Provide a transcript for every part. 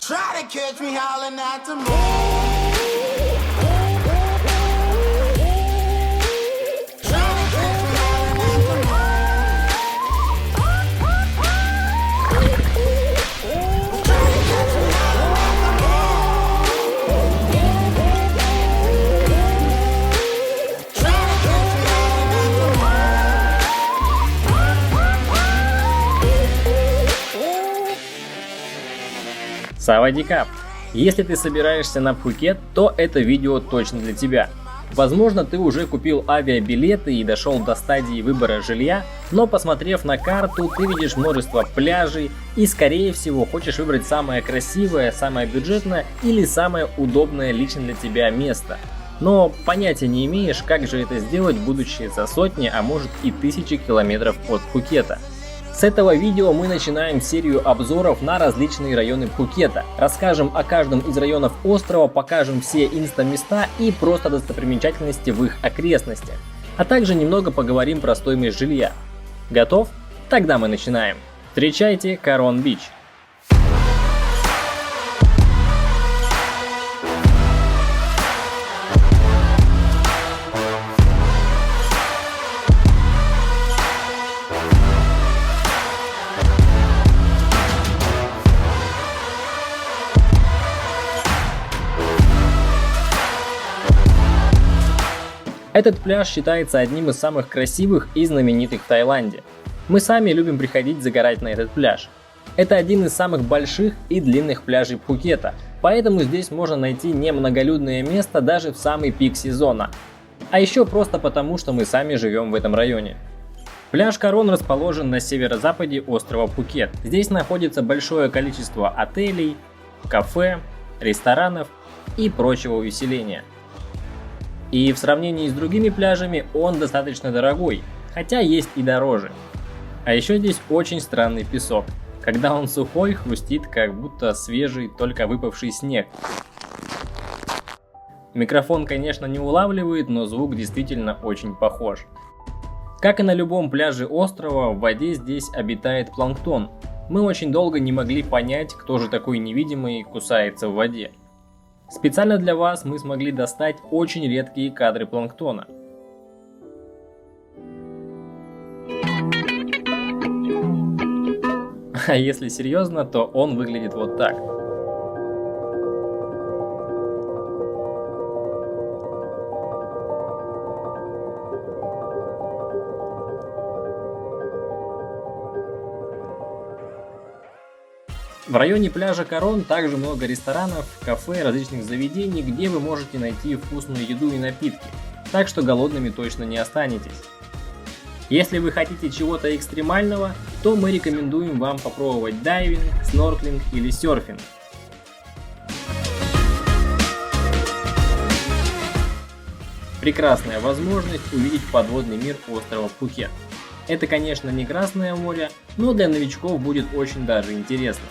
Try to catch me howling at the moon. Савадикап! Если ты собираешься на Пхукет, то это видео точно для тебя. Возможно, ты уже купил авиабилеты и дошел до стадии выбора жилья, но посмотрев на карту, ты видишь множество пляжей и скорее всего хочешь выбрать самое красивое, самое бюджетное или самое удобное лично для тебя место. Но понятия не имеешь, как же это сделать, будучи за сотни, а может и тысячи километров от Пхукета. С этого видео мы начинаем серию обзоров на различные районы Пхукета. Расскажем о каждом из районов острова, покажем все инста-места и просто достопримечательности в их окрестностях. А также немного поговорим про стоимость жилья. Готов? Тогда мы начинаем. Встречайте Карон-Бич. Этот пляж считается одним из самых красивых и знаменитых в Таиланде. Мы сами любим приходить загорать на этот пляж. Это один из самых больших и длинных пляжей Пхукета, поэтому здесь можно найти немноголюдное место даже в самый пик сезона. А еще просто потому, что мы сами живем в этом районе. Пляж Карон расположен на северо-западе острова Пхукет. Здесь находится большое количество отелей, кафе, ресторанов и прочего увеселения. И в сравнении с другими пляжами он достаточно дорогой, хотя есть и дороже. А еще здесь очень странный песок. Когда он сухой, хрустит, как будто свежий, только выпавший снег. Микрофон, конечно, не улавливает, но звук действительно очень похож. Как и на любом пляже острова, в воде здесь обитает планктон. Мы очень долго не могли понять, кто же такой невидимый кусается в воде. Специально для вас мы смогли достать очень редкие кадры планктона. А если серьезно, то он выглядит вот так. В районе пляжа Карон также много ресторанов, кафе, различных заведений, где вы можете найти вкусную еду и напитки, так что голодными точно не останетесь. Если вы хотите чего-то экстремального, то мы рекомендуем вам попробовать дайвинг, снорклинг или серфинг. Прекрасная возможность увидеть подводный мир острова Пхукет. Это, конечно, не Красное море, но для новичков будет очень даже интересно.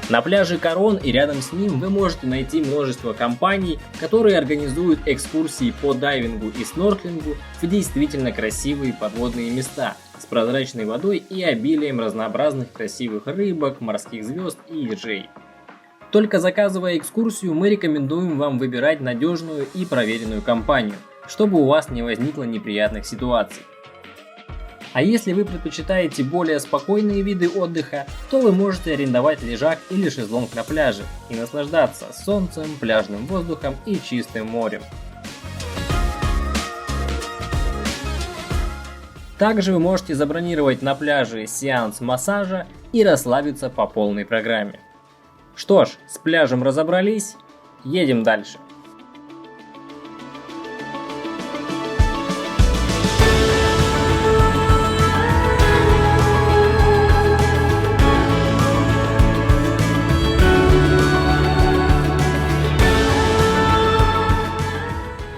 На пляже Карон и рядом с ним вы можете найти множество компаний, которые организуют экскурсии по дайвингу и снорклингу в действительно красивые подводные места с прозрачной водой и обилием разнообразных красивых рыбок, морских звезд и ежей. Только заказывая экскурсию, мы рекомендуем вам выбирать надежную и проверенную компанию, чтобы у вас не возникло неприятных ситуаций. А если вы предпочитаете более спокойные виды отдыха, то вы можете арендовать лежак или шезлонг на пляже и наслаждаться солнцем, пляжным воздухом и чистым морем. Также вы можете забронировать на пляже сеанс массажа и расслабиться по полной программе. Что ж, с пляжем разобрались, едем дальше.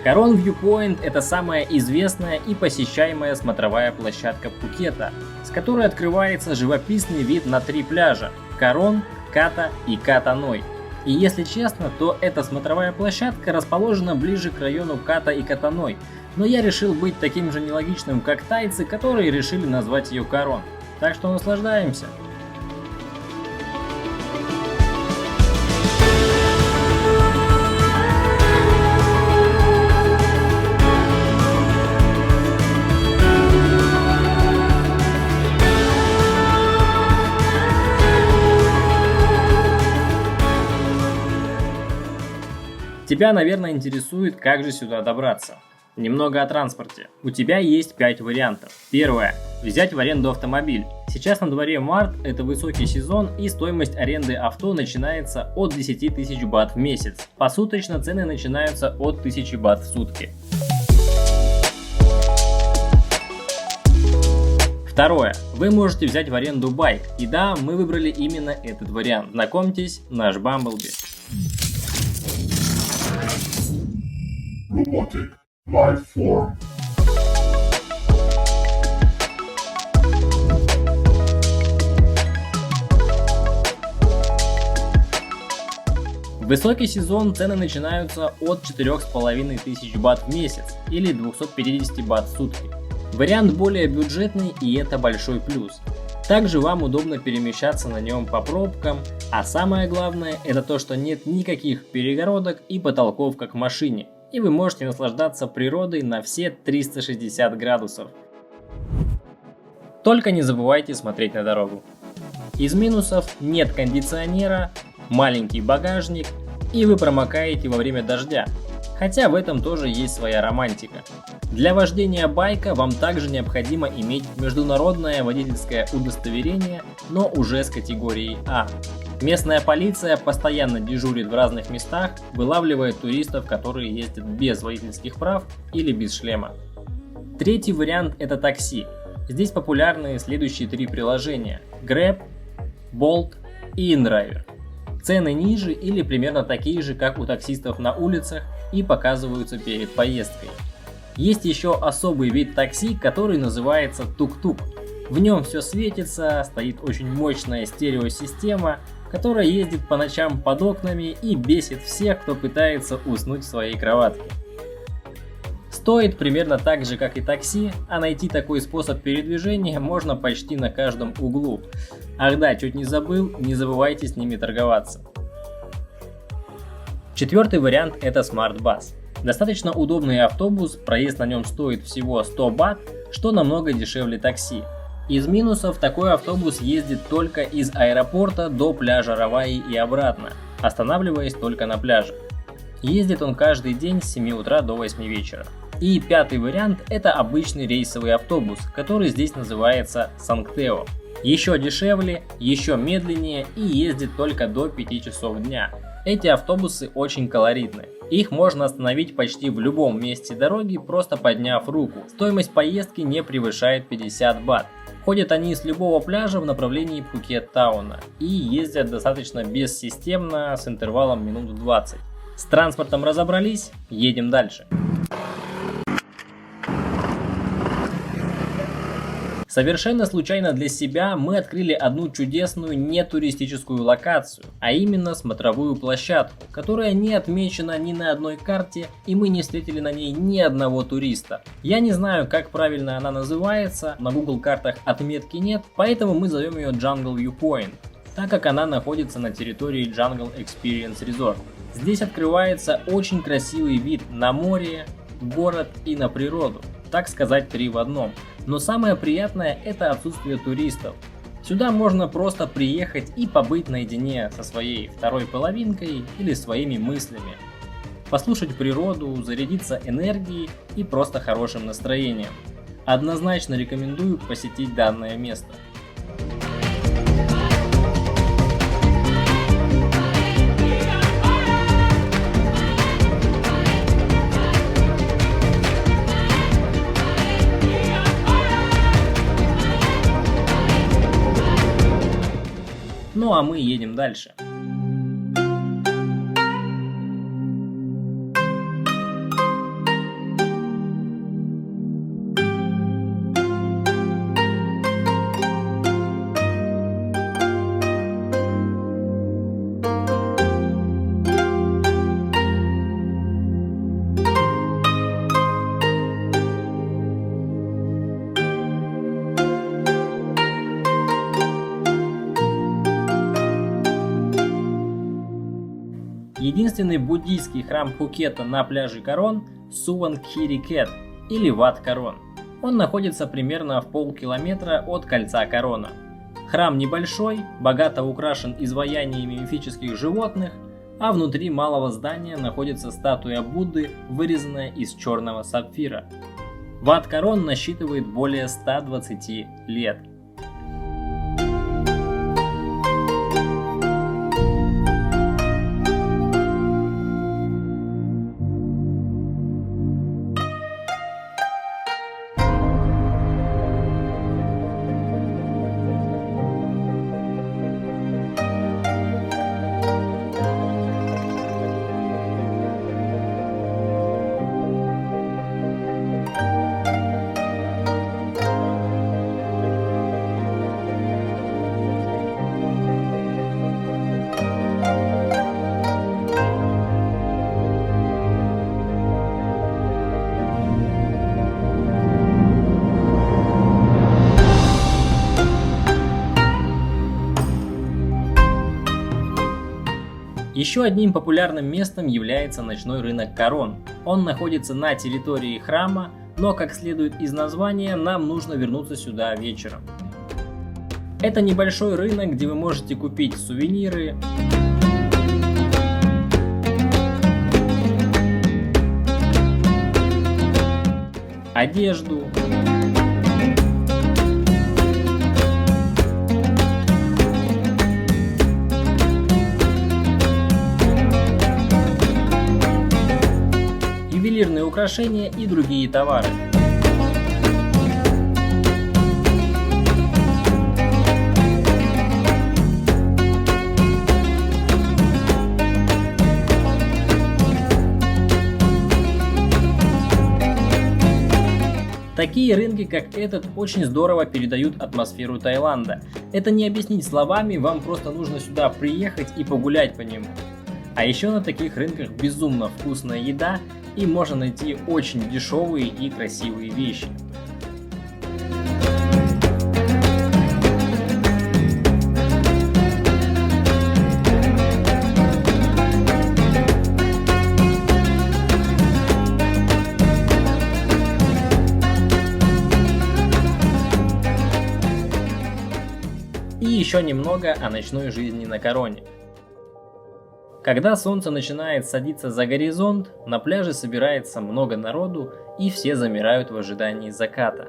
Карон Viewpoint – это самая известная и посещаемая смотровая площадка Пхукета, с которой открывается живописный вид на 3 пляжа – Карон, Ката и Ката Ной. И если честно, то эта смотровая площадка расположена ближе к району Ката и Ката Ной, но я решил быть таким же нелогичным, как тайцы, которые решили назвать ее Карон. Так что наслаждаемся. Тебя, наверное, интересует, как же сюда добраться. Немного о транспорте. У тебя есть 5 вариантов. Первое. Взять в аренду автомобиль. Сейчас на дворе март, это высокий сезон, и стоимость аренды авто начинается от 10 тысяч бат в месяц. Посуточно цены начинаются от 1000 бат в сутки. Второе. Вы можете взять в аренду байк. И да, мы выбрали именно этот вариант. Знакомьтесь, наш Бамблби. Robotic life form. В высокий сезон цены начинаются от 4500 бат в месяц или 250 бат в сутки. Вариант более бюджетный, и это большой плюс. Также вам удобно перемещаться на нем по пробкам, а самое главное это то, что нет никаких перегородок и потолков как в машине. И вы можете наслаждаться природой на все 360 градусов. Только не забывайте смотреть на дорогу. Из минусов нет кондиционера, маленький багажник и вы промокаете во время дождя. Хотя в этом тоже есть своя романтика. Для вождения байка вам также необходимо иметь международное водительское удостоверение, но уже с категорией А. Местная полиция постоянно дежурит в разных местах, вылавливая туристов, которые ездят без водительских прав или без шлема. Третий вариант – это такси. Здесь популярны следующие 3 приложения – Grab, Bolt и InDriver. Цены ниже или примерно такие же, как у таксистов на улицах, и показываются перед поездкой. Есть еще особый вид такси, который называется тук-тук. В нем все светится, стоит очень мощная стереосистема, которая ездит по ночам под окнами и бесит всех, кто пытается уснуть в своей кроватке. Стоит примерно так же, как и такси, а найти такой способ передвижения можно почти на каждом углу. Ах да, чуть не забыл, не забывайте с ними торговаться. Четвертый вариант – это Smart Bus. Достаточно удобный автобус, проезд на нем стоит всего 100 бат, что намного дешевле такси. Из минусов такой автобус ездит только из аэропорта до пляжа Раваи и обратно, останавливаясь только на пляже. Ездит он каждый день с 7 утра до 8 вечера. И пятый вариант – это обычный рейсовый автобус, который здесь называется Санктео. Еще дешевле, еще медленнее и ездит только до 5 часов дня. Эти автобусы очень колоритны. Их можно остановить почти в любом месте дороги, просто подняв руку. Стоимость поездки не превышает 50 бат. Ходят они с любого пляжа в направлении Пхукет-тауна и ездят достаточно бессистемно с интервалом минут 20. С транспортом разобрались, едем дальше. Совершенно случайно для себя мы открыли одну чудесную нетуристическую локацию, а именно смотровую площадку, которая не отмечена ни на одной карте, и мы не встретили на ней ни одного туриста. Я не знаю, как правильно она называется, на Google картах отметки нет, поэтому мы зовем ее Jungle Viewpoint, так как она находится на территории Jungle Experience Resort. Здесь открывается очень красивый вид на море, город и на природу, так сказать 3 в одном. Но самое приятное – это отсутствие туристов. Сюда можно просто приехать и побыть наедине со своей второй половинкой или своими мыслями. Послушать природу, зарядиться энергией и просто хорошим настроением. Однозначно рекомендую посетить данное место. Ну а мы едем дальше. Единственный буддийский храм Пхукета на пляже Корон – Сувангхири-кет или Wat Karon. Он находится примерно в полкилометра от кольца Корона. Храм небольшой, богато украшен изваяниями мифических животных, а внутри малого здания находится статуя Будды, вырезанная из черного сапфира. Wat Karon насчитывает более 120 лет. Еще одним популярным местом является ночной рынок Корон. Он находится на территории храма, но, как следует из названия, нам нужно вернуться сюда вечером. Это небольшой рынок, где вы можете купить сувениры, одежду, ювелирные украшения и другие товары. Такие рынки, как этот, очень здорово передают атмосферу Таиланда. Это не объяснить словами, вам просто нужно сюда приехать и погулять по нему. А еще на таких рынках безумно вкусная еда, и можно найти очень дешевые и красивые вещи. И еще немного о ночной жизни на Короне. Когда солнце начинает садиться за горизонт, на пляже собирается много народу, и все замирают в ожидании заката.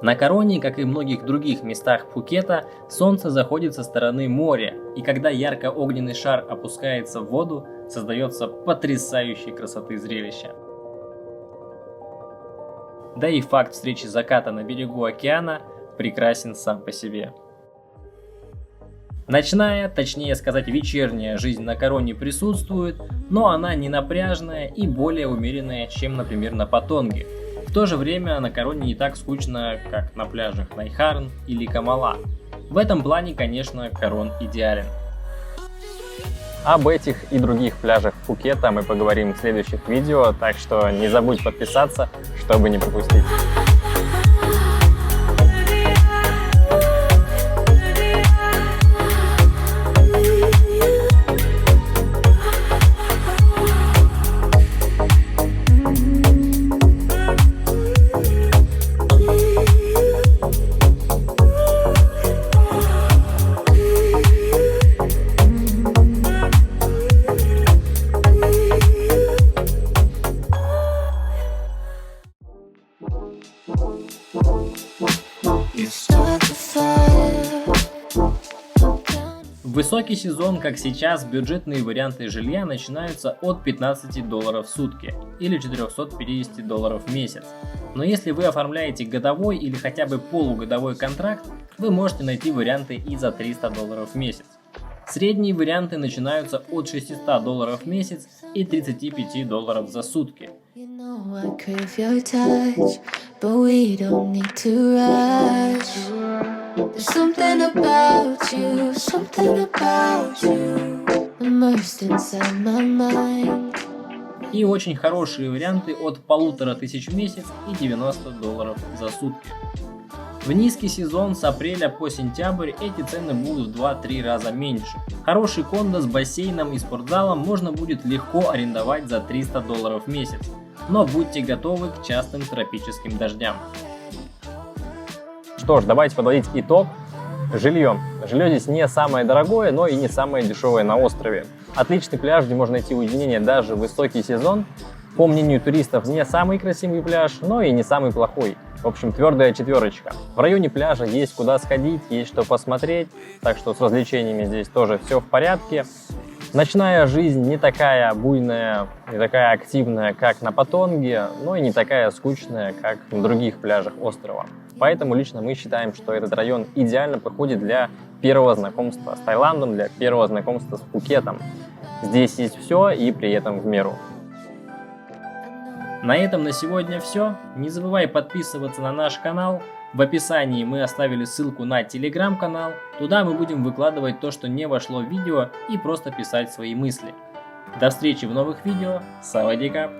На Короне, как и в многих других местах Пхукета, солнце заходит со стороны моря, и когда ярко-огненный шар опускается в воду, создается потрясающей красоты зрелище. Да и факт встречи заката на берегу океана прекрасен сам по себе. Ночная, точнее сказать вечерняя жизнь на Короне присутствует, но она не напряжная и более умеренная, чем, например, на Патонге. В то же время на Короне не так скучно, как на пляжах Найхарн или Камала. В этом плане, конечно, Корон идеален. Об этих и других пляжах Пхукета мы поговорим в следующих видео, так что не забудь подписаться, чтобы не пропустить. В высокий сезон, как сейчас, бюджетные варианты жилья начинаются от $15 в сутки или $450 в месяц. Но если вы оформляете годовой или хотя бы полугодовой контракт, вы можете найти варианты и за $300 в месяц. Средние варианты начинаются от $600 в месяц и $35 за сутки. There's something about you, immersed inside my mind. И очень хорошие варианты от $1500 в месяц и $90 за сутки. В низкий сезон с апреля по сентябрь эти цены будут в 2-3 раза меньше. Хороший кондо с бассейном и спортзалом можно будет легко арендовать за $300 в месяц. Но будьте готовы к частым тропическим дождям. Что ж, давайте подводить итог. Жилье. Жилье здесь не самое дорогое, но и не самое дешевое на острове. Отличный пляж, где можно найти уединение даже в высокий сезон. По мнению туристов, не самый красивый пляж, но и не самый плохой. В общем, твердая четверочка. В районе пляжа есть куда сходить, есть что посмотреть, так что с развлечениями здесь тоже все в порядке. Ночная жизнь не такая буйная, не такая активная, как на Патонге, но и не такая скучная, как на других пляжах острова. Поэтому лично мы считаем, что этот район идеально подходит для первого знакомства с Таиландом, для первого знакомства с Пхукетом. Здесь есть все и при этом в меру. На этом на сегодня все. Не забывай подписываться на наш канал. В описании мы оставили ссылку на телеграм-канал. Туда мы будем выкладывать то, что не вошло в видео, и просто писать свои мысли. До встречи в новых видео. Савадикап!